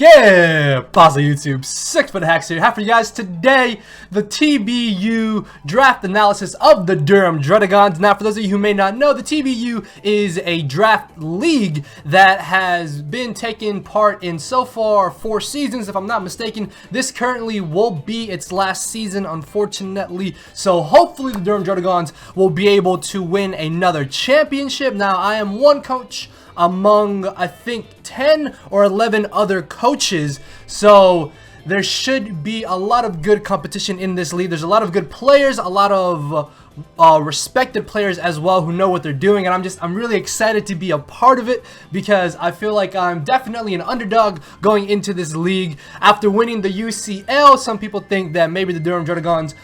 Get pause YouTube, 6-foot hacks here. Have for you guys today the TBU draft analysis of the Durham Druddigons. Now, for those of you who may not know, the TBU is a draft league that has been taking part in so far 4 seasons, if I'm not mistaken. This currently will be its last season, unfortunately. So hopefully the Durham Druddigons will be able to win another championship. Now, I am one coach among, I think, 10 or 11 other coaches, so there should be a lot of good competition in this league. There's a lot of good players, a lot of respected players as well who know what they're doing, and I'm really excited to be a part of it because I feel like I'm definitely an underdog going into this league. After winning the UCL, some people think that maybe the Durham Druddigons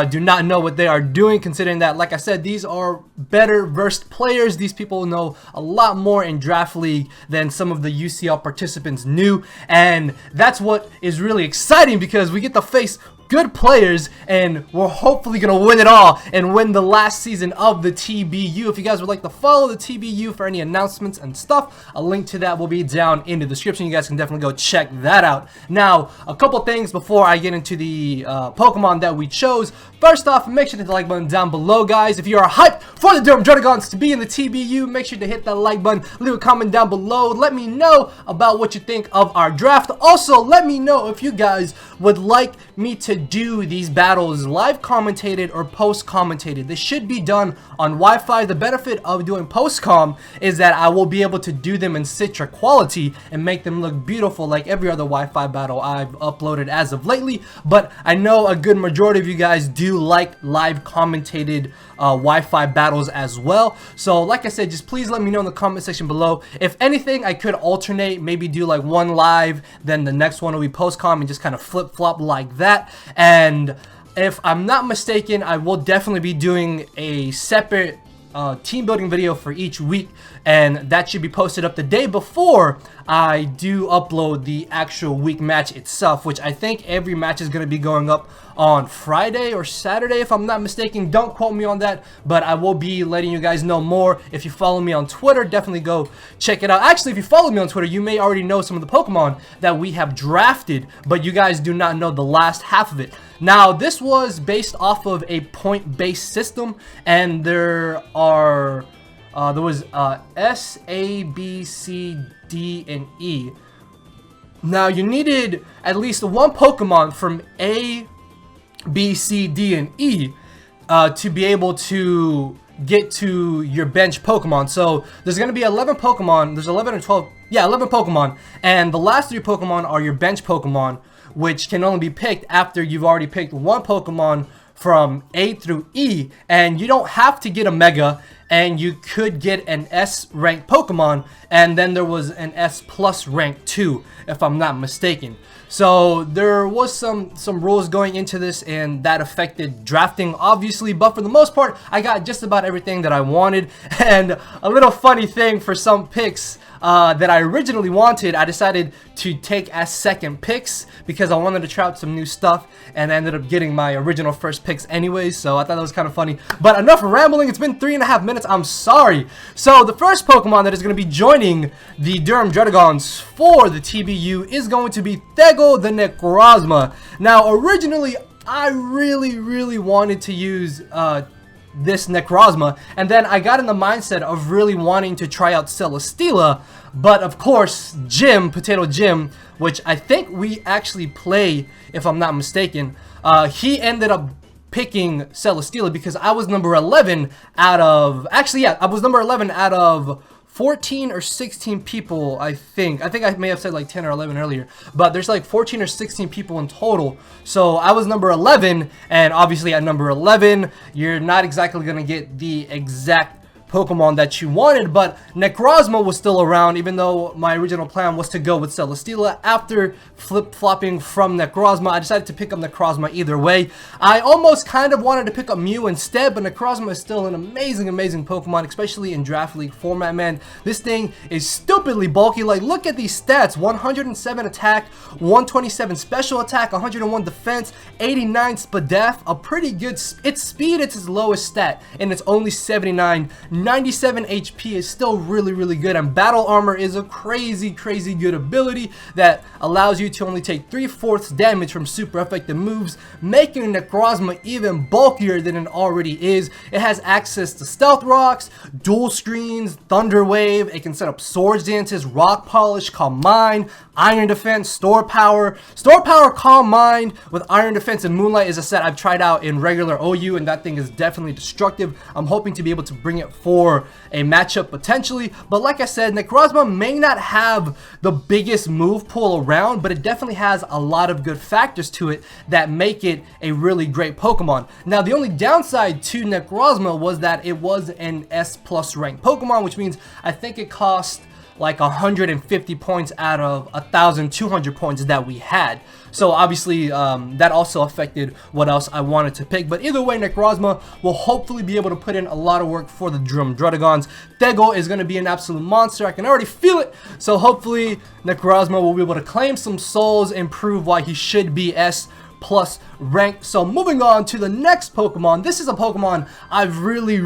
do not know what they are doing, considering that, like I said, these are better versed players. These people know a lot more in draft league than some of the UCL participants knew, and that's what is really exciting because we get to face good players, and we're hopefully gonna win it all and win the last season of the TBU. If you guys would like to follow the TBU for any announcements and stuff, a link to that will be down in the description. You guys can definitely go check that out. Now, a couple things before I get into the Pokemon that we chose. First off, make sure to hit the like button down below, guys. If you are hyped for the Durham Druddigons to be in the TBU, make sure to hit that like button, leave a comment down below. Let me know about what you think of our draft. Also, let me know if you guys would like me to do these battles live commentated or post commentated. They should be done on Wi-Fi. The benefit of doing post com is that I will be able to do them in Citra quality and make them look beautiful like every other Wi-Fi battle I've uploaded as of lately. But I know a good majority of you guys do like live commentated Wi-Fi battles as well. So like I said, just please let me know in the comment section below. If anything, I could alternate, maybe do like one live, then the next one will be post-com, and just kind of flip-flop like that. And if I'm not mistaken, I will definitely be doing a separate team building video for each week, and that should be posted up the day before I do upload the actual week match itself, which I think every match is going to be going up on Friday or Saturday, if I'm not mistaken. Don't quote me on that, but I will be letting you guys know more. If you follow me on Twitter, definitely go check it out. Actually, if you follow me on Twitter, you may already know some of the Pokemon that we have drafted, but you guys do not know the last half of it. Now, this was based off of a point-based system, and there was S, A, B, C, D, and E. Now, you needed at least one Pokemon from A, B, C, D, and E to be able to get to your bench Pokemon. So there's going to be 11 Pokemon. There's 11 or 12. Yeah, 11 Pokemon. And the last 3 Pokemon are your bench Pokemon, which can only be picked after you've already picked one Pokemon from A through E. And you don't have to get a Mega, and you could get an S ranked Pokemon, and then there was an S plus rank too, if I'm not mistaken. So there was some rules going into this, and that affected drafting, obviously, but for the most part, I got just about everything that I wanted. And a little funny thing, for some picks that I originally wanted, I decided to take as second picks because I wanted to try out some new stuff, and I ended up getting my original first picks anyways, so I thought that was kind of funny. But enough rambling, it's been 3.5 minutes, I'm sorry. So the first Pokemon that is going to be joining the Durham Druddigons for the TBU is going to be the Necrozma. Now, originally, I really wanted to use this Necrozma, and then I got in the mindset of really wanting to try out Celesteela, but of course, Potato Jim, which I think we actually play, if I'm not mistaken, he ended up picking Celesteela because I was number 11 out of, actually, yeah, I was number 11 out of 14 or 16 people, I think. I may have said like 10 or 11 earlier, but there's like 14 or 16 people in total. So I was number 11, and obviously at number 11, you're not exactly going to get the exact Pokemon that you wanted, but Necrozma was still around, even though my original plan was to go with Celesteela. After flip-flopping from Necrozma, I decided to pick up Necrozma either way. I almost kind of wanted to pick up Mew instead, but Necrozma is still an amazing Pokemon, especially in Draft League format, man. This thing is stupidly bulky. Like, look at these stats: 107 attack, 127 special attack, 101 defense, 89 SPDF, a pretty good, its speed, it's its lowest stat, and it's only 79. 97 HP is still really good, and Battle Armor is a crazy good ability that allows you to only take 3/4 damage from super effective moves, making Necrozma even bulkier than it already is. It has access to Stealth Rocks, Dual Screens, Thunder Wave. It can set up Swords Dances, Rock Polish, Calm Mind, Iron Defense, Store Power. Store Power, Calm Mind with Iron Defense and Moonlight is a set I've tried out in regular OU, and that thing is definitely destructive. I'm hoping to be able to bring it for a matchup potentially, but like I said, Necrozma may not have the biggest move pool around, but it definitely has a lot of good factors to it that make it a really great Pokemon. Now, the only downside to Necrozma was that it was an S+ ranked Pokemon, which means I think it cost like 150 points out of 1,200 points that we had. So obviously that also affected what else I wanted to pick. But either way, Necrozma will hopefully be able to put in a lot of work for the DURHAM Druddigons. Thego is going to be an absolute monster. I can already feel it. So hopefully Necrozma will be able to claim some souls and prove why he should be S+ rank. So moving on to the next Pokemon. This is a Pokemon I've really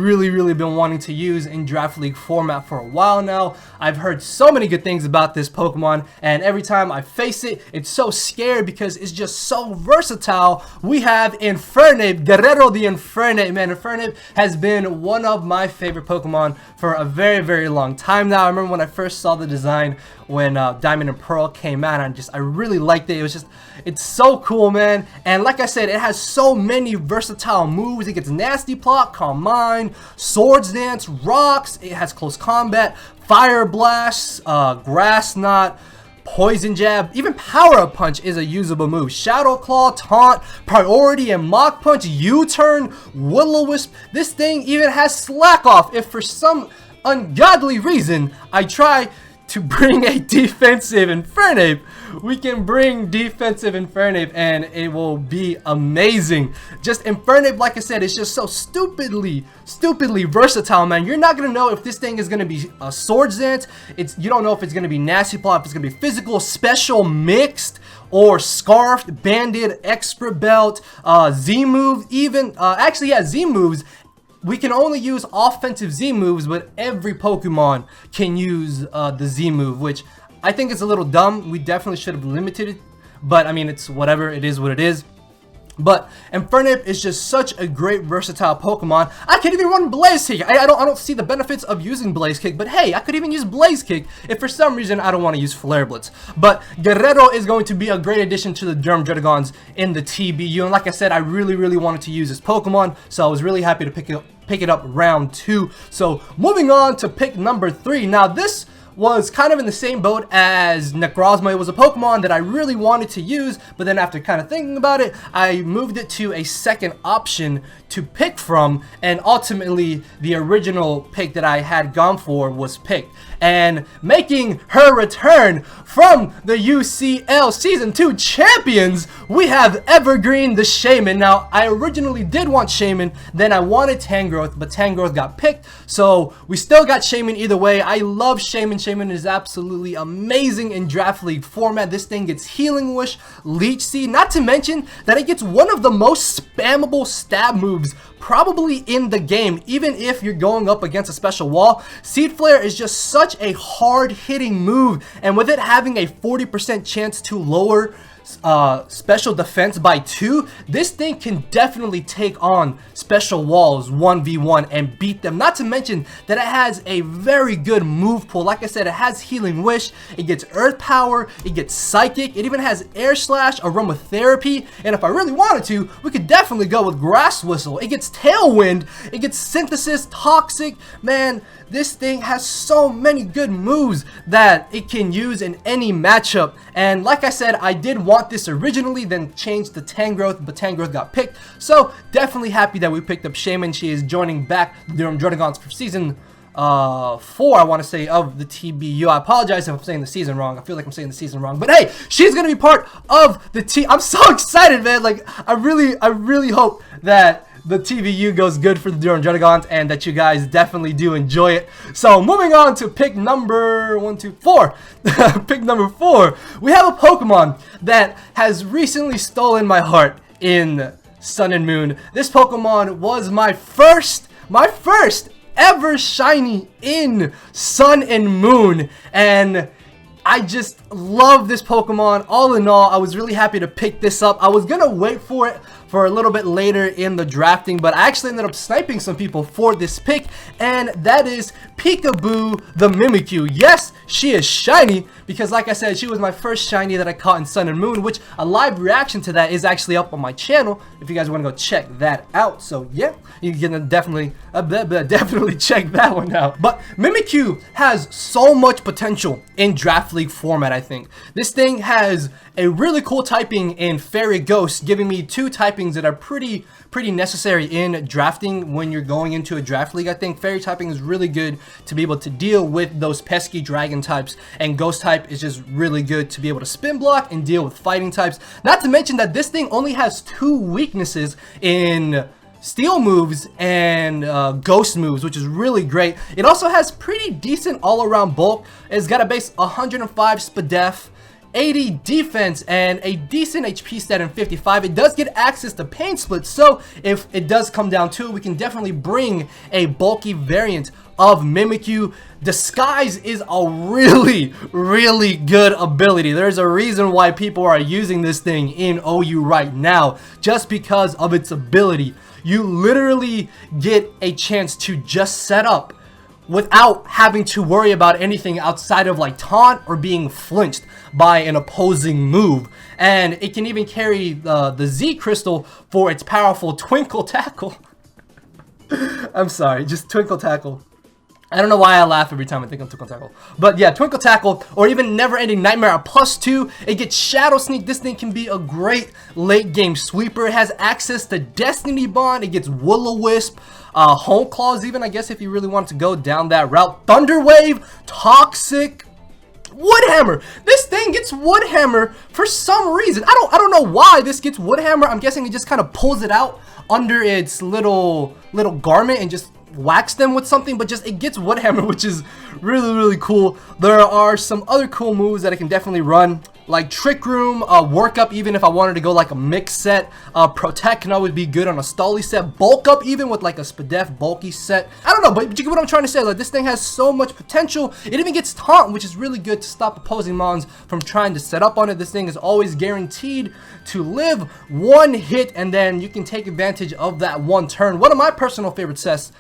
been wanting to use in Draft League format for a while now. I've heard so many good things about this Pokemon, and every time I face it, it's so scary because it's just so versatile. We have Infernape, Guerrero the Infernape. Man, Infernape has been one of my favorite Pokemon for a very long time now. I remember when I first saw the design when Diamond and Pearl came out, and I really liked it. It's so cool, man. And like I said, it has so many versatile moves. It gets Nasty Plot, Calm Mind, Swords Dance, Rocks. It has Close Combat, Fire Blast, Grass Knot, Poison Jab, even Power Up Punch is a usable move. Shadow Claw, Taunt, Priority, and Mach Punch, U-Turn, Will-O-Wisp. This thing even has Slack Off. If for some ungodly reason I try to bring a defensive Infernape, we can bring defensive Infernape and it will be amazing. Just Infernape, like I said, it's just so stupidly versatile, man. You're not gonna know if this thing is gonna be a Swords Dance. You don't know if it's gonna be Nasty Plot, if it's gonna be Physical, Special, Mixed, or Scarfed, Banded, Expert Belt, Z move, even actually, yeah, Z moves. We can only use offensive Z moves, but every Pokemon can use the Z move, which I think is a little dumb. We definitely should have limited it, but I mean, it's whatever. It is what it is. But Infernape is just such a great versatile Pokemon. I could even run Blaze Kick. I don't see the benefits of using Blaze Kick, but hey, I could even use Blaze Kick if for some reason I don't want to use Flare Blitz. But Guerrero is going to be a great addition to the DURHAM Druddigons in the TBU. And like I said, I really wanted to use this Pokemon, so I was really happy to pick it up round 2. So moving on to pick number 3. Now this was kind of in the same boat as Necrozma. It was a Pokemon that I really wanted to use, but then after kind of thinking about it, I moved it to a second option to pick from, and ultimately the original pick that I had gone for was picked. And making her return from the UCL Season 2 champions, we have Evergreen the Shaymin. Now, I originally did want Shaymin, then I wanted Tangrowth, but Tangrowth got picked, so we still got Shaymin either way. I love Shaymin. Shaymin is absolutely amazing in Draft League format. This thing gets Healing Wish, Leech Seed, not to mention that it gets one of the most spammable stab moves probably in the game, even if you're going up against a special wall. Seed Flare is just such a hard-hitting move, and with it having a 40% chance to lower special defense by 2, this thing can definitely take on special walls 1v1 and beat them. Not to mention that it has a very good move pool. Like I said, it has Healing Wish, it gets Earth Power, it gets Psychic, it even has Air Slash, Aromatherapy, and if I really wanted to, we could definitely go with Grass Whistle. It gets Tailwind, it gets Synthesis, Toxic. Man, this thing has so many good moves that it can use in any matchup. And like I said, I did want this originally, then changed to Tangrowth, but Tangrowth got picked. So definitely happy that we picked up Shaymin. She is joining back the DURHAM Druddigons for season 4, I want to say, of the TBU. I apologize if I'm saying the season wrong. I feel like I'm saying the season wrong, but hey, she's gonna be part of the team. I'm so excited, man. Like, I really hope that the TBU goes good for the DURHAM Druddigons and that you guys definitely do enjoy it. So moving on to pick number 4. Pick number 4. We have a Pokemon that has recently stolen my heart in Sun and Moon. This Pokemon was my first ever shiny in Sun and Moon, and I just love this Pokemon. All in all, I was really happy to pick this up. I was gonna wait for it for a little bit later in the drafting, but I actually ended up sniping some people for this pick, and that is Peekaboo the Mimikyu. Yes, she is shiny, because like I said, she was my first shiny that I caught in Sun and Moon, which a live reaction to that is actually up on my channel if you guys want to go check that out. So yeah, you can definitely check that one out. But Mimikyu has so much potential in Draft League format. I think this thing has a really cool typing in Fairy Ghost, giving me two typings that are pretty necessary in drafting when you're going into a draft league. I think Fairy typing is really good to be able to deal with those pesky dragon types, and Ghost type is just really good to be able to spin block and deal with fighting types. Not to mention that this thing only has 2 weaknesses in Steel moves and Ghost moves, which is really great. It also has pretty decent all-around bulk. It's got a base 105 SPDEF, 80 defense, and a decent HP stat in 55. It does get access to Pain Split, so if it does come down to it, we can definitely bring a bulky variant of Mimikyu. Disguise is a really good ability. There's a reason why people are using this thing in OU right now, just because of its ability. You literally get a chance to just set up without having to worry about anything outside of like taunt or being flinched by an opposing move. And it can even carry the Z crystal for its powerful Twinkle Tackle. I'm sorry, just Twinkle Tackle. I don't know why I laugh every time I think of Twinkle Tackle. But yeah, Twinkle Tackle, or even Never Ending Nightmare at +2. It gets Shadow Sneak. This thing can be a great late game sweeper. It has access to Destiny Bond. It gets Will-O-Wisp, Home Claws even, I guess, if you really want to go down that route. Thunder Wave, Toxic, Wood Hammer. This thing gets Wood Hammer for some reason. I don't know why this gets Wood Hammer. I'm guessing it just kind of pulls it out under its little garment and just whacks them with something, but just it gets Wood Hammer, which is really cool. There are some other cool moves that I can definitely run, like Trick Room, Work Up, even if I wanted to go like a mix set. Protect can always be good on a Stally set. Bulk Up even with like a SPDEF bulky set. I don't know, but you get what I'm trying to say. Like, this thing has so much potential. It even gets Taunt, which is really good to stop opposing mons from trying to set up on it. This thing is always guaranteed to live 1 hit, and then you can take advantage of that 1 turn. One of my personal favorite sets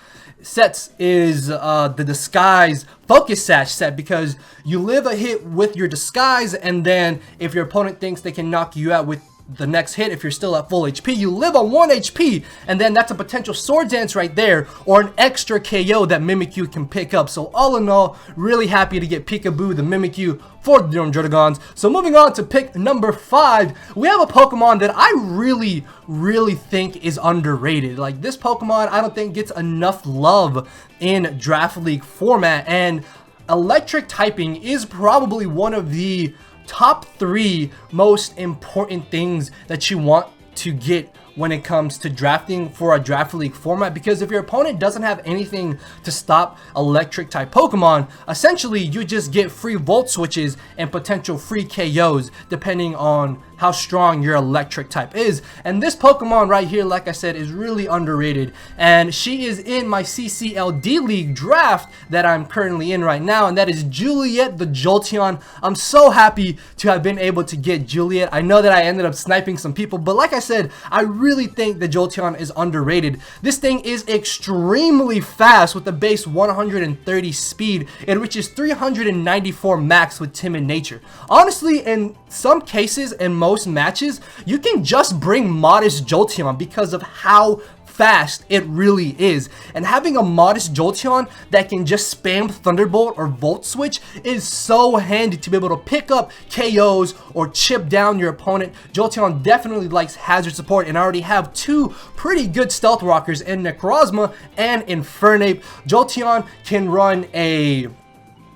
is the Disguise Focus Sash set, because you live a hit with your Disguise, and then if your opponent thinks they can knock you out with the next hit, if you're still at full HP, you live on 1 HP, and then that's a potential Sword Dance right there, or an extra KO that Mimikyu can pick up. So all in all, really happy to get Peekaboo the Mimikyu for the DURHAM Druddigons. So moving on to pick number 5, we have a Pokemon that I really think is underrated. Like, this Pokemon I don't think gets enough love in Draft League format, and electric typing is probably one of the top 3 most important things that you want to get when it comes to drafting for a Draft League format, because if your opponent doesn't have anything to stop electric type Pokemon, essentially you just get free Volt Switches and potential free KOs depending on how strong your electric type is. And this Pokemon right here, like I said, is really underrated, and she is in my CCLD League draft that I'm currently in right now, and that is Juliet the Jolteon. I'm so happy to have been able to get Juliet. I know that I ended up sniping some people, but like I said, I really think the Jolteon is underrated. This thing is extremely fast with the base 130 speed. It reaches 394 max with Timid Nature. Honestly, in some cases, in most matches, you can just bring Modest Jolteon because of how fast it really is, and having a Modest Jolteon that can just spam Thunderbolt or Volt Switch is so handy to be able to pick up KOs or chip down your opponent. Jolteon definitely likes hazard support, and I already have 2 pretty good Stealth Rockers in Necrozma and Infernape. Jolteon can run a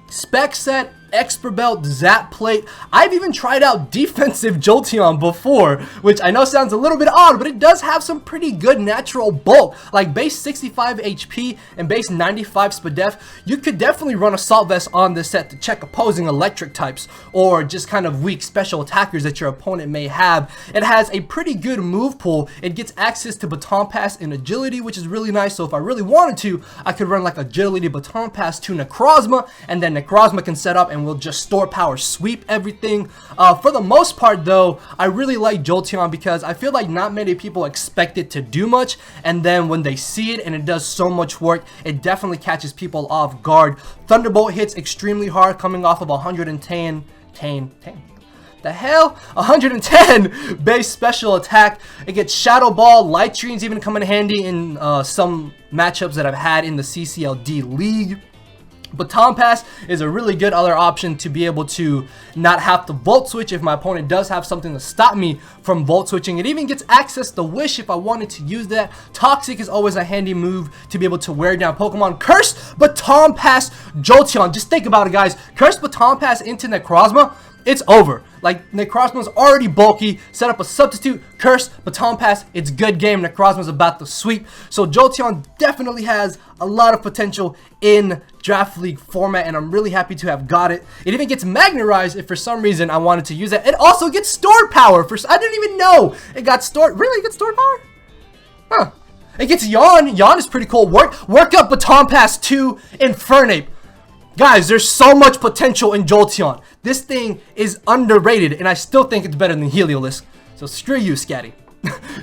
Spec set Expert Belt, Zap Plate. I've even tried out defensive Jolteon before, which I know sounds a little bit odd, but it does have some pretty good natural bulk. Like base 65 HP and base 95 SPDF, you could definitely run Assault Vest on this set to check opposing electric types or just kind of weak special attackers that your opponent may have. It has a pretty good move pool. It gets access to Baton Pass and Agility, which is really nice. So if I really wanted to, I could run like Agility, Baton Pass to Necrozma, and then Necrozma can set up and we'll just store power, sweep everything. For the most part though, I really like Jolteon because I feel like not many people expect it to do much, and then when they see it and it does so much work, it definitely catches people off guard. Thunderbolt hits extremely hard, coming off of 110 base special attack. It gets Shadow Ball, Light Streams even come in handy in some matchups that I've had in the CCLD League. Baton Pass is a really good other option to be able to not have to Volt Switch if my opponent does have something to stop me from Volt Switching. It even gets access to Wish if I wanted to use that. Toxic is always a handy move to be able to wear down Pokemon. Curse Baton Pass Jolteon. Just think about it, guys. Curse Baton Pass into Necrozma. It's over. Like, Necrozma's already bulky. Set up a substitute, Curse, Baton Pass. It's good game. Necrozma's about to sweep. So Jolteon definitely has a lot of potential in Draft League format, and I'm really happy to have got it. It even gets Magnerized if for some reason I wanted to use it. It also gets stored power. I didn't even know it got stored. Really? It gets stored power? Huh. It gets Yawn. Yawn is pretty cool. Work up Baton Pass to Infernape. Guys, there's so much potential in Jolteon. This thing is underrated, and I still think it's better than Heliolisk. So screw you, Scatty.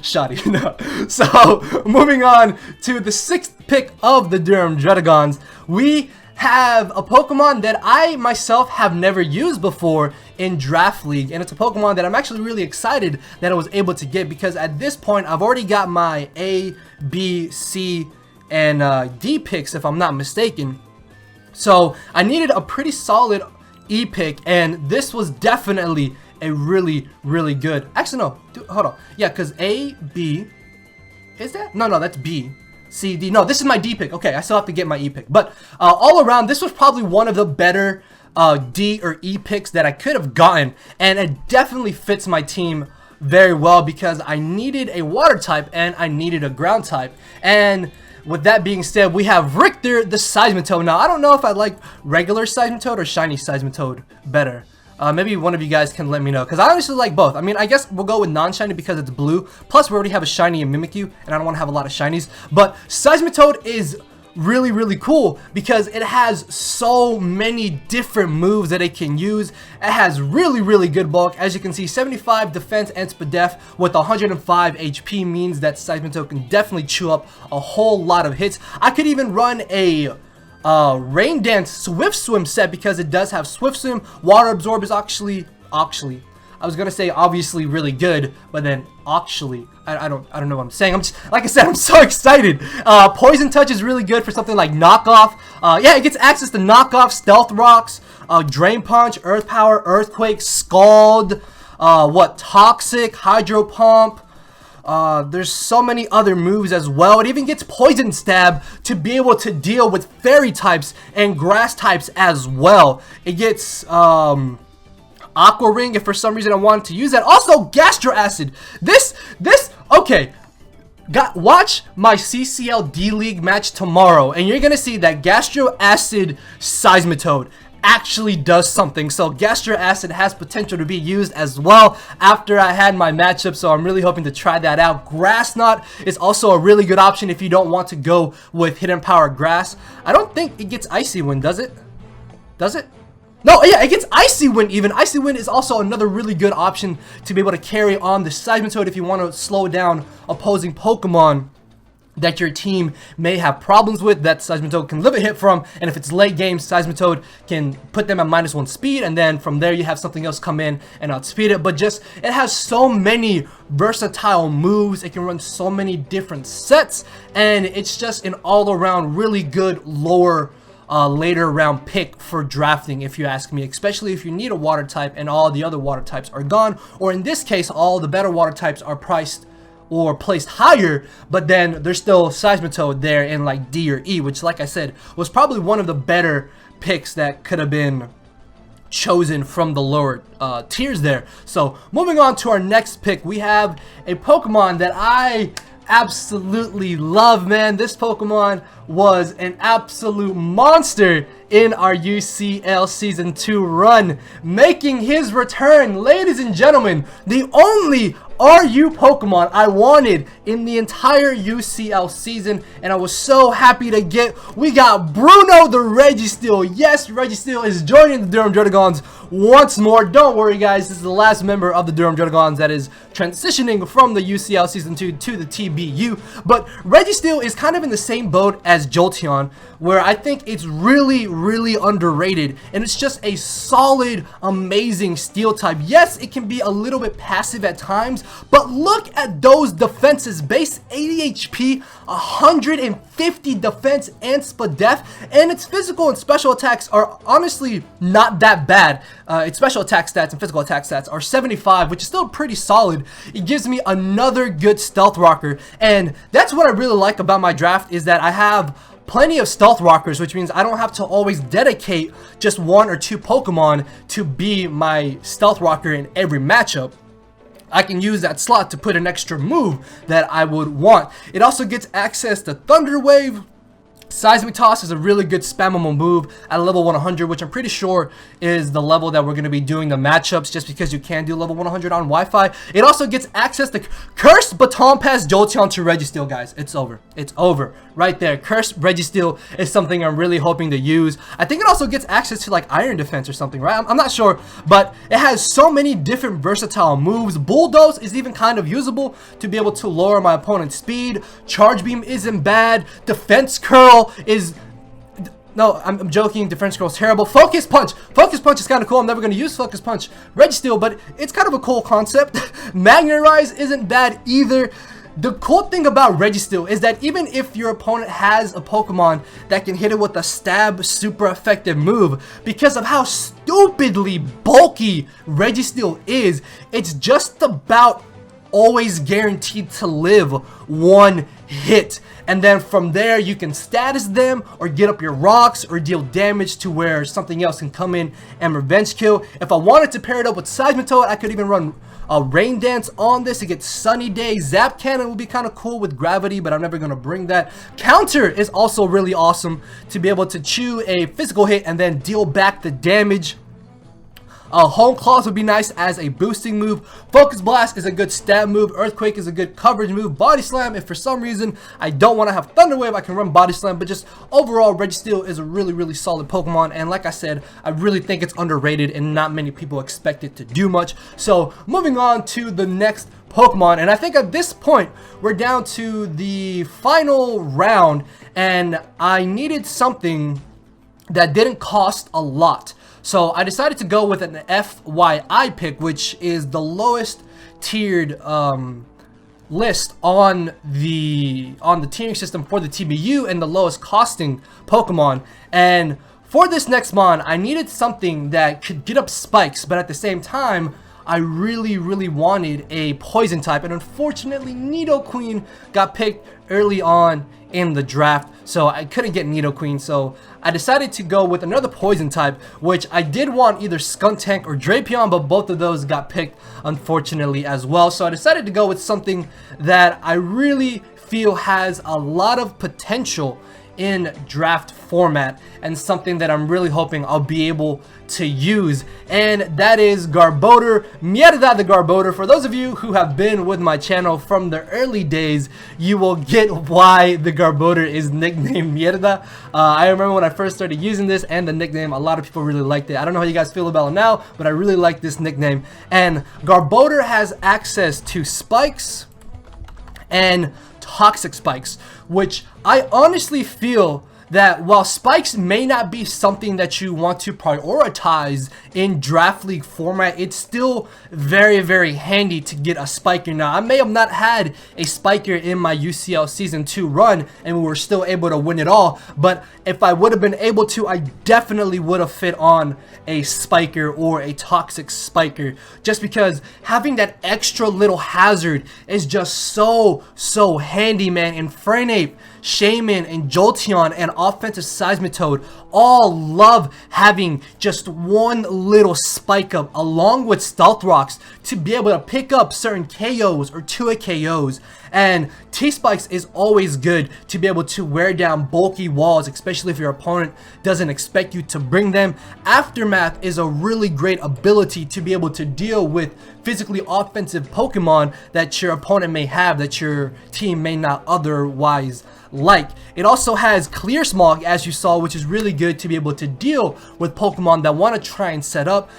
Shoddy, no. So, moving on to the 6th pick of the Durham Druddigons, we have a Pokemon that I myself have never used before in Draft League, and it's a Pokemon that I'm actually really excited that I was able to get, because at this point I've already got my A, B, C, and D picks if I'm not mistaken. So I needed a pretty solid E pick, and this was definitely a really good. Actually, no, hold on. Yeah, because A, B, is that? No, that's B, C, D. No, this is my D pick. Okay, I still have to get my E pick. But all around, this was probably one of the better D or E picks that I could have gotten, and it definitely fits my team very well because I needed a water type and I needed a ground type. And with that being said, we have Richter the Seismitoad. Now, I don't know if I like regular Seismitoad or shiny Seismitoad better. Maybe one of you guys can let me know, because I honestly like both. I mean, I guess we'll go with non-shiny because it's blue. Plus, we already have a shiny in Mimikyu, and I don't want to have a lot of shinies. But Seismitoad is really cool because it has so many different moves that it can use. It has really good bulk. As you can see, 75 defense and SPDF with 105 HP means that Seismitoad can definitely chew up a whole lot of hits. I could even run a Rain Dance Swift Swim set because it does have Swift Swim. Water Absorb is actually I was gonna say obviously really good, but then actually I don't know what I'm saying. I'm just, like I said, I'm so excited. Poison Touch is really good for something like Knockoff. Yeah, it gets access to Knockoff, Stealth Rocks, Drain Punch, Earth Power, Earthquake, Scald, Toxic, Hydro Pump. There's so many other moves as well. It even gets Poison Stab to be able to deal with Fairy types and Grass types as well. It gets Aqua Ring if for some reason I wanted to use that. Also, Gastro Acid. Okay. Watch my CCLD League match tomorrow, and you're gonna see that Gastro Acid Seismitoad actually does something. So Gastro Acid has potential to be used as well after I had my matchup, so I'm really hoping to try that out. Grass Knot is also a really good option if you don't want to go with Hidden Power Grass. I don't think it gets Icy Wind, does it? Does it? No, yeah, it gets Icy Wind even. Icy Wind is also another really good option to be able to carry on the Seismitoad if you want to slow down opposing Pokemon that your team may have problems with, that Seismitoad can live a hit from. And if it's late game, Seismitoad can put them at -1 speed, and then from there you have something else come in and outspeed it. But just, it has so many versatile moves, it can run so many different sets, and it's just an all-around really good lower later round pick for drafting, if you ask me, especially if you need a water type and all the other water types are gone, or in this case all the better water types are priced or placed higher, but then there's still Seismitoad there in like D or E, which, like I said, was probably one of the better picks that could have been chosen from the lower tiers there. So moving on to our next pick, we have a Pokemon that I absolutely love, man. This Pokemon was an absolute monster in our UCL Season 2 run, making his return, ladies and gentlemen, the only RU Pokemon I wanted in the entire UCL season, and I was so happy to get. We got Bruno the Registeel. Yes, Registeel is joining the Durham Druddigons once more. Don't worry, guys, this is the last member of the Durham Druddigons that is transitioning from the UCL Season 2 to the TBU. But Registeel is kind of in the same boat as Jolteon, where I think it's really underrated, and it's just a solid, amazing steel type. Yes, it can be a little bit passive at times, but look at those defenses. Base 80 HP, 150 defense and Spadef, and its physical and special attacks are honestly not that bad. Its special attack stats and physical attack stats are 75, which is still pretty solid. It gives me another good stealth rocker, and that's what I really like about my draft, is that I have plenty of stealth rockers, which means I don't have to always dedicate just one or two Pokemon to be my stealth rocker in every matchup. I can use that slot to put an extra move that I would want. It also gets access to Thunder Wave. Seismitoad is a really good spammable move at level 100, which I'm pretty sure is the level that we're going to be doing the matchups, just because you can do level 100 on Wi-Fi. It also gets access to Cursed Baton Pass Jolteon to Registeel, guys. It's over. It's over. Right there. Cursed Registeel is something I'm really hoping to use. I think it also gets access to like Iron Defense or something, right? I'm not sure, but it has so many different versatile moves. Bulldoze is even kind of usable to be able to lower my opponent's speed. Charge Beam isn't bad. Defense Curl is... No, I'm joking. Defense Curl is terrible. Focus Punch. Focus Punch is kind of cool. I'm never going to use Focus Punch Registeel, but it's kind of a cool concept. Magnetize isn't bad either. The cool thing about Registeel is that even if your opponent has a Pokemon that can hit it with a stab super effective move, because of how stupidly bulky Registeel is, it's just about always guaranteed to live one hit, and then from there you can status them or get up your rocks or deal damage to where something else can come in and revenge kill. If I wanted to pair it up with Seismitoad, I could even run a Rain Dance on this to get Sunny Day. Zap Cannon would be kind of cool with Gravity, but I'm never going to bring that. Counter is also really awesome to be able to chew a physical hit and then deal back the damage. Home Claws would be nice as a boosting move. Focus Blast is a good stab move. Earthquake is a good coverage move. Body Slam, if for some reason I don't want to have Thunder Wave, I can run Body Slam. But just overall, Registeel is a really solid Pokemon. And like I said, I really think it's underrated and not many people expect it to do much. So moving on to the next Pokemon, and I think at this point we're down to the final round, and I needed something that didn't cost a lot. So I decided to go with an FYI pick, which is the lowest tiered list on the tiering system for the TBU and the lowest costing Pokemon. And for this next mon, I needed something that could get up spikes, but at the same time, I really wanted a poison type, and unfortunately Nidoqueen got picked early on in the draft, so I couldn't get Nidoqueen. So I decided to go with another poison type, which I did want either Skuntank or Drapion, but both of those got picked unfortunately as well. So I decided to go with something that I really feel has a lot of potential in draft format, and something that I'm really hoping I'll be able to use, and that is Garbodor, Mierda the Garbodor. For those of you who have been with my channel from the early days, you will get why the Garbodor is nicknamed Mierda. I remember when I first started using this and the nickname, a lot of people really liked it. I don't know how you guys feel about it now, but I really like this nickname. And Garbodor has access to spikes and toxic spikes, which I honestly feel that while spikes may not be something that you want to prioritize in draft league format, it's still very handy to get a spiker. Now, I may have not had a spiker in my UCL Season 2 run, and we were still able to win it all, but if I would have been able to, I definitely would have fit on a spiker or a toxic spiker, just because having that extra little hazard is just so handy, man. Infernape, Shaymin, and Jolteon, and offensive Seismitoad all love having just one little spike up along with Stealth Rocks to be able to pick up certain KOs or 2-hit KOs. And T-Spikes is always good to be able to wear down bulky walls, especially if your opponent doesn't expect you to bring them. Aftermath is a really great ability to be able to deal with physically offensive Pokemon that your opponent may have that your team may not otherwise like. It also has Clear Smog, as you saw, which is really good to be able to deal with Pokemon that want to try and set up.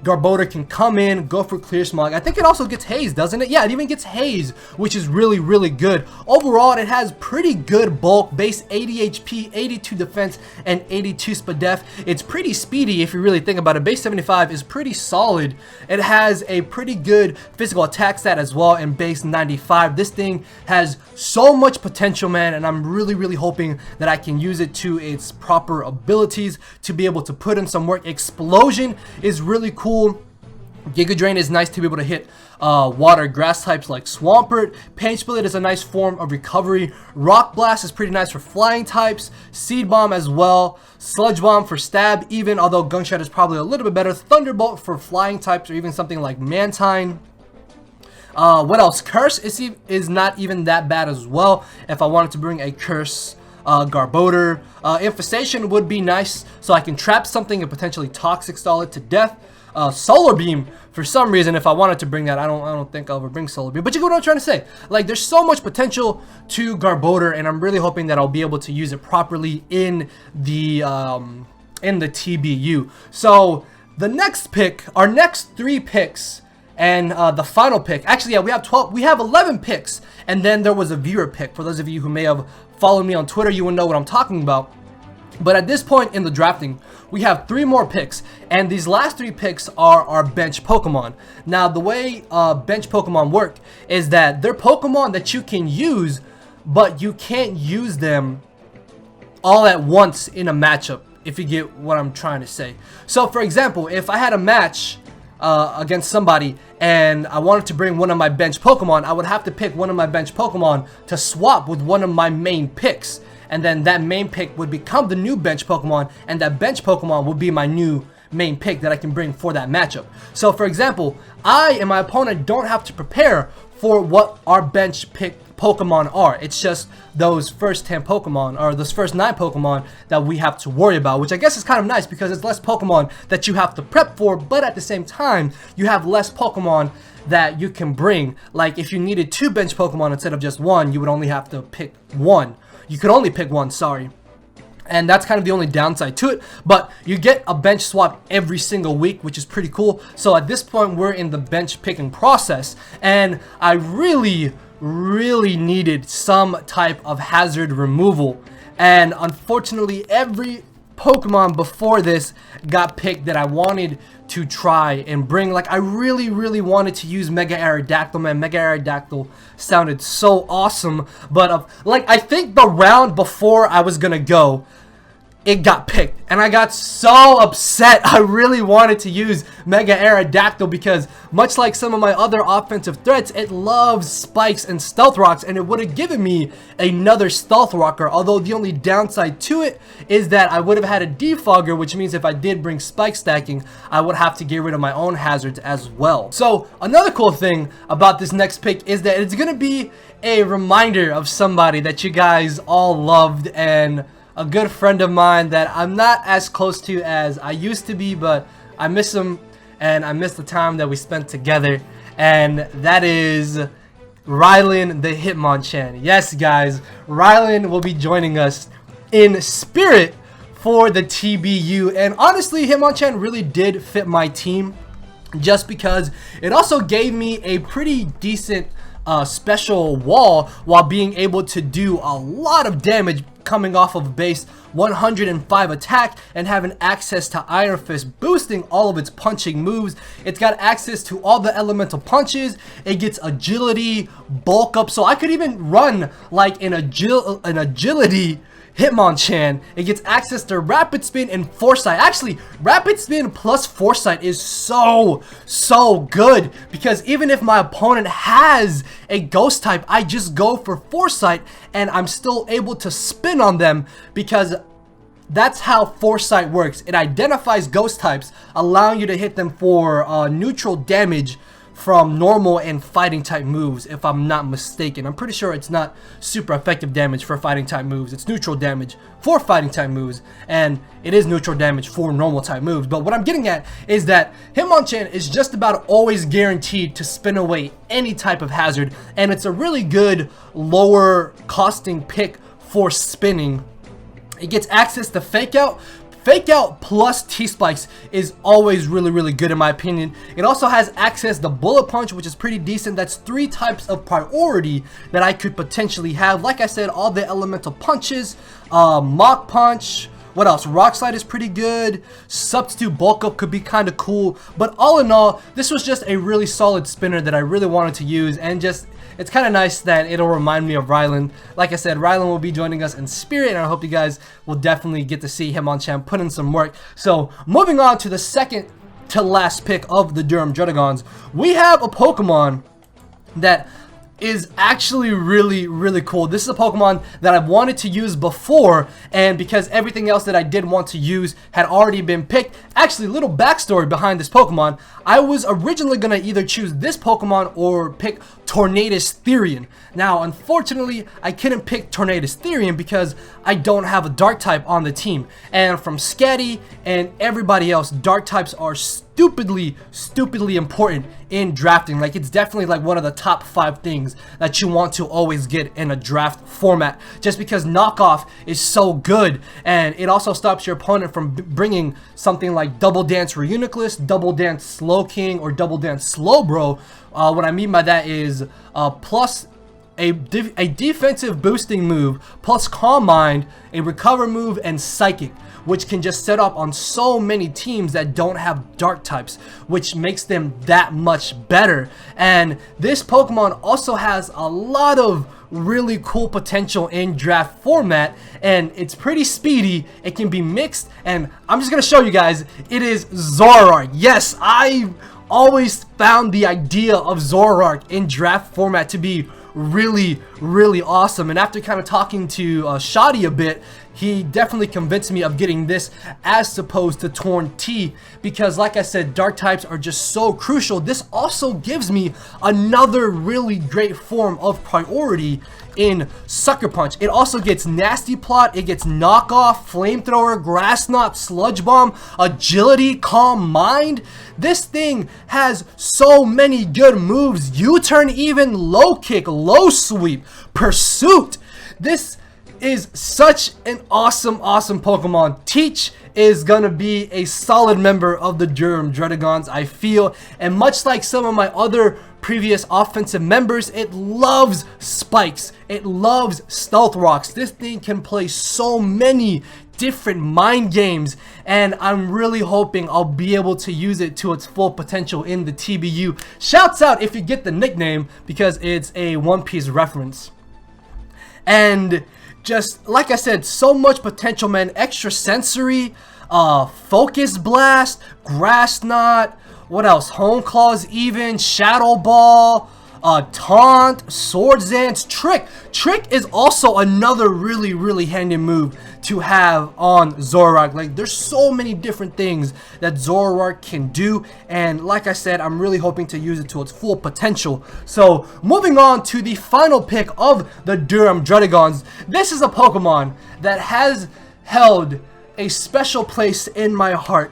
Garbodor can come in, go for Clear Smog. I think it also gets Haze, doesn't it? Yeah, it even gets Haze, which is really, really good. Overall, it has pretty good bulk, base 80 HP, 82 defense, and 82 speed def. It's pretty speedy if you really think about it. Base 75 is pretty solid. It has a pretty good physical attack stat as well in base 95. This thing has so much potential, man, and I'm really, really hoping that I can use it to its proper abilities to be able to put in some work. Explosion is really cool. Giga Drain is nice to be able to hit water grass types like Swampert. Pain Split is a nice form of recovery. Rock Blast is pretty nice for flying types. Seed Bomb as well. Sludge Bomb for stab even, although Gunshot is probably a little bit better. Thunderbolt for flying types or even something like Mantine. What else? Curse is not even that bad as well if I wanted to bring a Curse Garbodor. Infestation would be nice so I can trap something and potentially Toxic Stall it to death. Solar Beam, for some reason, if I wanted to bring that, I don't think I'll ever bring Solar Beam, but you get what I'm trying to say. Like, there's so much potential to Garbodor, and I'm really hoping that I'll be able to use it properly in the TBU. So the next pick, our next 3 picks, and the final pick. Actually, yeah, we have 11 picks, and then there was a viewer pick. For those of you who may have followed me on Twitter, you will know what I'm talking about. But at this point in the drafting, we have 3 more picks, and these last 3 picks are our bench Pokemon. Now, the way bench Pokemon work is that they're Pokemon that you can use, but you can't use them all at once in a matchup, if you get what I'm trying to say. So, for example, if I had a match against somebody and I wanted to bring one of my bench Pokemon, I would have to pick one of my bench Pokemon to swap with one of my main picks. And then that main pick would become the new bench Pokemon, and that bench Pokemon would be my new main pick that I can bring for that matchup. So, for example, I and my opponent don't have to prepare for what our bench pick Pokemon are. It's just those first 10 Pokemon, or those first 9 Pokemon that we have to worry about, which I guess is kind of nice because it's less Pokemon that you have to prep for, but at the same time, you have less Pokemon that you can bring. Like, if you needed 2 bench Pokemon instead of just 1, you would only have to pick 1. You could only pick 1, sorry. And that's kind of the only downside to it. But you get a bench swap every single week, which is pretty cool. So at this point, we're in the bench picking process. And I really needed some type of hazard removal. And unfortunately, every Pokemon before this got picked that I wanted to try and bring. Like, I really wanted to use Mega Aerodactyl, man. Mega Aerodactyl sounded so awesome, but like, I think the round before I was gonna go, it got picked, and I got so upset. I really wanted to use Mega Aerodactyl because, much like some of my other offensive threats, it loves spikes and stealth rocks, and it would have given me another stealth rocker. Although the only downside to it is that I would have had a defogger, which means if I did bring spike stacking, I would have to get rid of my own hazards as well. So another cool thing about this next pick is that it's gonna be a reminder of somebody that you guys all loved, and a good friend of mine that I'm not as close to as I used to be, but I miss him and I miss the time that we spent together, and that is Rylan the Hitmonchan. Yes, guys, Rylan will be joining us in spirit for the TBU, and honestly, Hitmonchan really did fit my team just because it also gave me a pretty decent special wall while being able to do a lot of damage coming off of base 105 attack and having access to Iron Fist, boosting all of its punching moves. It's got access to all the elemental punches. It gets agility, bulk up, so I could even run like an agility Hitmonchan. It gets access to Rapid Spin and Foresight. Actually, Rapid Spin plus Foresight is so good because even if my opponent has a Ghost type, I just go for Foresight and I'm still able to spin on them because that's how Foresight works. It identifies ghost types, allowing you to hit them for neutral damage from normal and fighting type moves, if I'm not mistaken. I'm pretty sure it's not super effective damage for fighting type moves. It's neutral damage for fighting type moves, and it is neutral damage for normal type moves. But what I'm getting at is that Hitmonchan is just about always guaranteed to spin away any type of hazard, and it's a really good lower costing pick for spinning. It gets access to Fake Out. Fake Out plus T-Spikes is always really good in my opinion. It also has access to Bullet Punch, which is pretty decent. That's 3 types of priority that I could potentially have. Like I said, all the elemental punches, Mach Punch, what else? Rock Slide is pretty good. Substitute Bulk Up could be kind of cool. But all in all, this was just a really solid spinner that I really wanted to use, and just it's kind of nice that it'll remind me of Rylan. Like I said, Rylan will be joining us in spirit, and I hope you guys will definitely get to see Hitmonchan put in some work. So, moving on to the second to last pick of the Durham Druddigons, we have a Pokemon that is actually really cool. This is a Pokemon that I've wanted to use before, and because everything else that I did want to use had already been picked. Actually, little backstory behind this Pokemon. I was originally gonna either choose this Pokemon or pick Tornadus Therian. Now, unfortunately, I couldn't pick Tornadus Therian because I don't have a Dark type on the team. And from Scatty and everybody else, Dark types are stupidly important in drafting. Like, it's definitely like one of the top 5 things that you want to always get in a draft format, just because knockoff is so good, and it also stops your opponent from bringing something like Double Dance Reuniclus, Double Dance Slowking, or Double Dance Slowbro. What I mean by that is plus a defensive boosting move, plus Calm Mind, a recover move, and Psychic, which can just set up on so many teams that don't have Dark types, which makes them that much better. And this Pokemon also has a lot of really cool potential in draft format, and it's pretty speedy. It can be mixed, and I'm just gonna show you guys. It is Zoroark. Yes, I always found the idea of Zoroark in draft format to be really awesome, and after kind of talking to Shoddy a bit, he definitely convinced me of getting this as opposed to Torn T, because like I said, Dark types are just so crucial. This also gives me another really great form of priority in Sucker Punch. It also gets Nasty Plot, it gets Knockoff, Flamethrower, Grass Knot, Sludge Bomb, Agility, Calm Mind. This thing has so many good moves. U-Turn even, Low Kick, Low Sweep, Pursuit. This is such an awesome Pokemon. Teach is gonna be a solid member of the Durham Druddigons, I feel, and much like some of my other previous offensive members, it loves spikes, it loves stealth rocks. This thing can play so many different mind games, and I'm really hoping I'll be able to use it to its full potential in the TBU. Shouts out if you get the nickname, because it's a One Piece reference. And just like I said, so much potential, man. Extra sensory, Focus Blast, Grass Knot, what else? Hone Claws even, Shadow Ball, Taunt, Swords Dance, Trick. Trick is also another really handy move to have on Zoroark. Like, there's so many different things that Zoroark can do, and like I said, I'm really hoping to use it to its full potential. So, moving on to the final pick of the Durham Druddigons. This is a Pokemon that has held a special place in my heart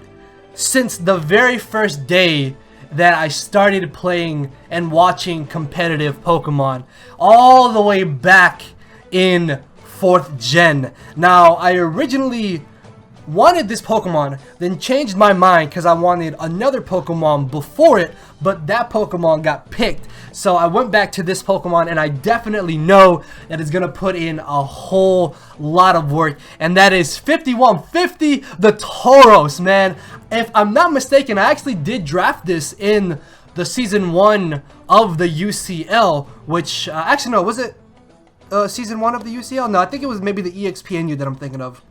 since the very first day that I started playing and watching competitive Pokemon, all the way back in 4th gen. Now, I originally wanted this Pokemon, then changed my mind because I wanted another Pokemon before it, but that Pokemon got picked. So I went back to this Pokemon, and I definitely know that it's going to put in a whole lot of work, and that is 5150, the Tauros, man. If I'm not mistaken, I actually did draft this in the Season 1 of the UCL, which, actually no, was it Season 1 of the UCL? No, I think it was maybe the EXPNU that I'm thinking of,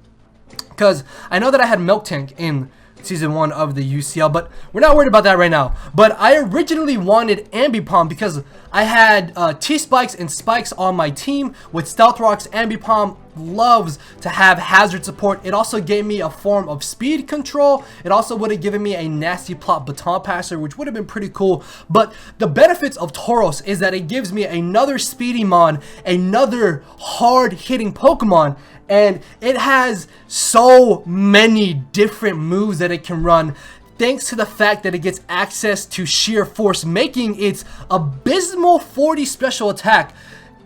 because I know that I had Milk Tank in Season 1 of the UCL, but we're not worried about that right now. But I originally wanted Ambipom because I had T-Spikes and Spikes on my team with Stealth Rocks, Ambipom, loves to have hazard support. It also gave me a form of speed control. It also would have given me a nasty plot baton passer, which would have been pretty cool. But the benefits of Tauros is that it gives me another speedy mon, another hard hitting Pokemon, and it has so many different moves that it can run, thanks to the fact that it gets access to sheer force, making its abysmal 40 special attack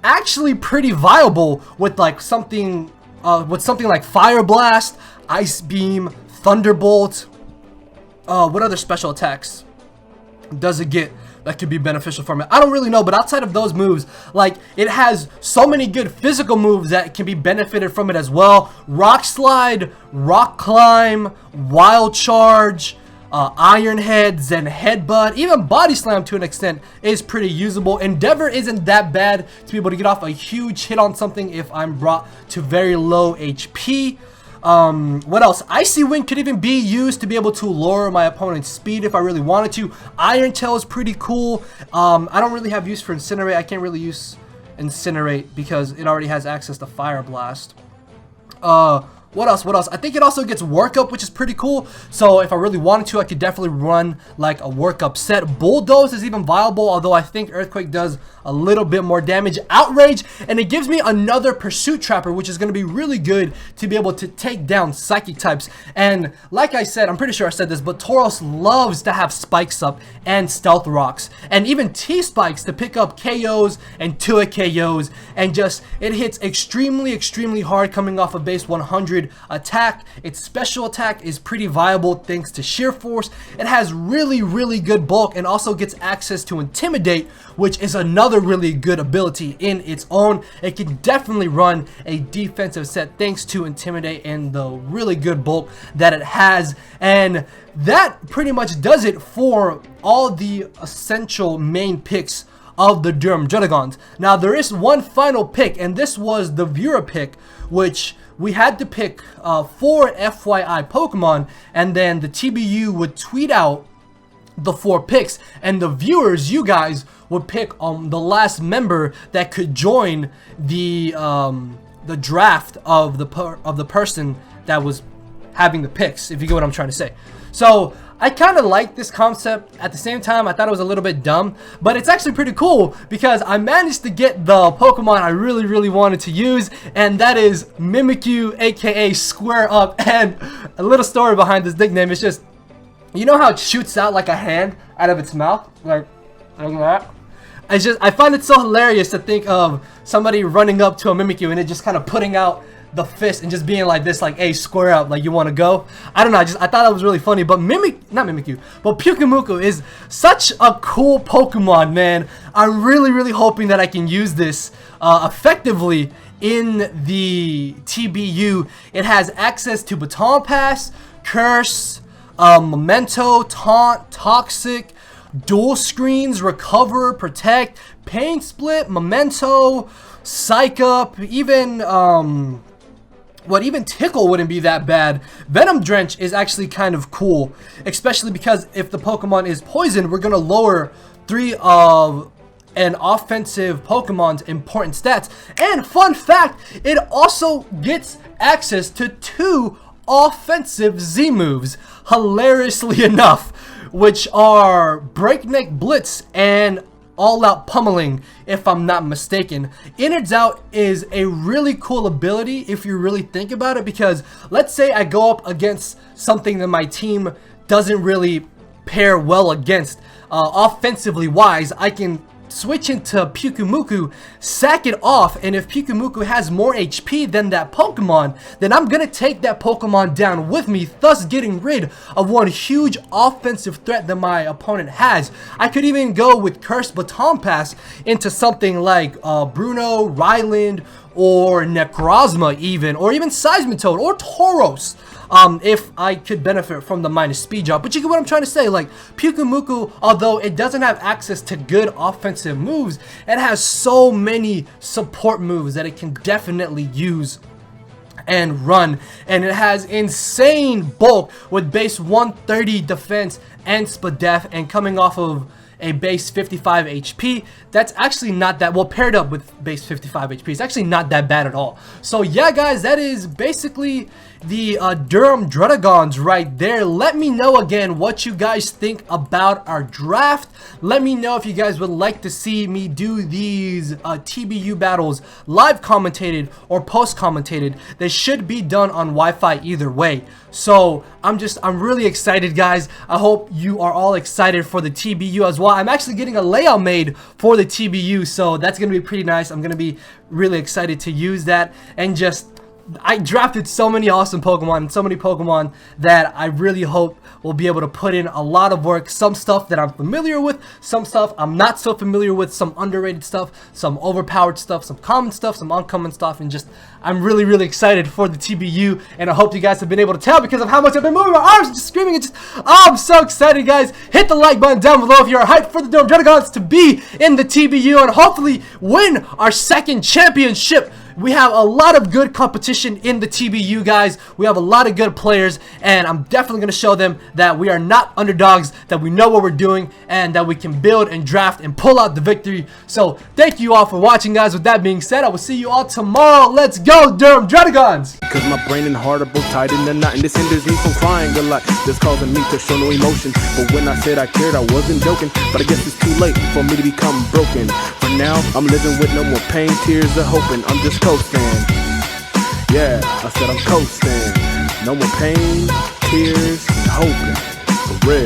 actually pretty viable with like something like Fire Blast, Ice Beam, Thunderbolt. What other special attacks does it get that could be beneficial from it? I don't really know, but outside of those moves, like, it has so many good physical moves that can be benefited from it as well. Rock Slide, Rock Climb, Wild Charge, Iron Head, Zen Headbutt, even Body Slam to an extent is pretty usable. Endeavor isn't that bad to be able to get off a huge hit on something if I'm brought to very low HP. What else? Icy Wind could even be used to be able to lower my opponent's speed if I really wanted to. Iron Tail is pretty cool. I don't really have use for Incinerate. I can't really use Incinerate because it already has access to Fire Blast. What else? What else? I think it also gets Workup, which is pretty cool. So if I really wanted to, I could definitely run like a Workup set. Bulldoze is even viable, although I think Earthquake does a little bit more damage. Outrage, and it gives me another Pursuit Trapper, which is going to be really good to be able to take down Psychic types. And like I said, I'm pretty sure I said this, but Tauros loves to have Spikes up and Stealth Rocks, and even T-Spikes to pick up KOs and 2-hit KOs, and just, it hits extremely hard coming off a base 100 attack. Its special attack is pretty viable thanks to sheer force. It has really good bulk and also gets access to Intimidate, which is another really good ability in its own. It can definitely run a defensive set thanks to Intimidate and the really good bulk that it has. And that pretty much does it for all the essential main picks of the DURHAM DRUDDIGONS. Now there is one final pick, and this was the viewer pick, which we had to pick 4 FYI Pokemon, and then the TBU would tweet out the 4 picks, and the viewers, you guys, would pick the last member that could join the draft of the person that was having the picks, if you get what I'm trying to say. So I kind of like this concept. At the same time, I thought it was a little bit dumb, but it's actually pretty cool because I managed to get the Pokemon I really wanted to use, and that is Mimikyu, aka Square Up. And a little story behind this nickname is just, you know how it shoots out like a hand out of its mouth, like that? I find it so hilarious to think of somebody running up to a Mimikyu and it just kind of putting out the fist and just being like this, like, hey, square up, like, you want to go? I don't know, I thought that was really funny. But not Mimikyu, but Pyukumuku is such a cool Pokemon, man. I'm really hoping that I can use this effectively in the TBU. It has access to Baton Pass, Curse, Memento, Taunt, Toxic, Dual Screens, Recover, Protect, Pain Split, Memento, Psych Up, even even Tickle wouldn't be that bad. Venom Drench is actually kind of cool, especially because if the Pokemon is poisoned, we're gonna lower 3 of an offensive Pokemon's important stats. And fun fact, it also gets access to 2 offensive Z moves, hilariously enough, which are Breakneck Blitz and All Out Pummeling, if I'm not mistaken. Innards Out is a really cool ability if you really think about it, because let's say I go up against something that my team doesn't really pair well against, offensively wise, I can switch into Pyukumuku, sack it off, and if Pyukumuku has more HP than that Pokemon, then I'm gonna take that Pokemon down with me, thus getting rid of one huge offensive threat that my opponent has. I could even go with Cursed Baton Pass into something like Bruno, Ryland, or Necrozma even, or even Seismitoad, or Tauros. If I could benefit from the minus speed drop. But you get what I'm trying to say, like, Pyukumuku, although it doesn't have access to good offensive moves, it has so many support moves that it can definitely use and run, and it has insane bulk with base 130 defense and Spadef, and coming off of a base 55 HP. That's actually not that well paired up with base 55 HP. It's actually not that bad at all. So yeah, guys, that is basically the Durham Druddigons right there. Let me know again what you guys think about our draft. Let me know if you guys would like to see me do these TBU battles live commentated or post commentated. They should be done on Wi-Fi either way. So I'm really excited, guys. I hope you are all excited for the TBU as well. I'm actually getting a layout made for the TBU, so that's gonna be pretty nice. I'm gonna be really excited to use that, and I drafted so many awesome Pokemon, so many Pokemon that I really hope will be able to put in a lot of work. Some stuff that I'm familiar with, some stuff I'm not so familiar with, some underrated stuff, some overpowered stuff, some common stuff, some uncommon stuff, and I'm really, really excited for the TBU, and I hope you guys have been able to tell because of how much I've been moving my arms and just screaming and oh, I'm so excited, guys. Hit the like button down below if you're hyped for the Durham Druddigons to be in the TBU and hopefully win our second championship. We have a lot of good competition in the TBU, guys. We have a lot of good players, and I'm definitely going to show them that we are not underdogs, that we know what we're doing, and that we can build and draft and pull out the victory. So thank you all for watching, guys. With that being said, I will see you all tomorrow. Let's go, Durham Druddigons! Cause my brain and heart are both tied in the knot, and this hinders me from crying a lot. This causing me to show no emotion. But when I said I cared, I wasn't joking. But I guess it's too late for me to become broken. For now, I'm living with no more pain, tears, or hoping. I'm just coasting. Yeah, I said I'm coasting. No more pain, tears, and hoping. For real.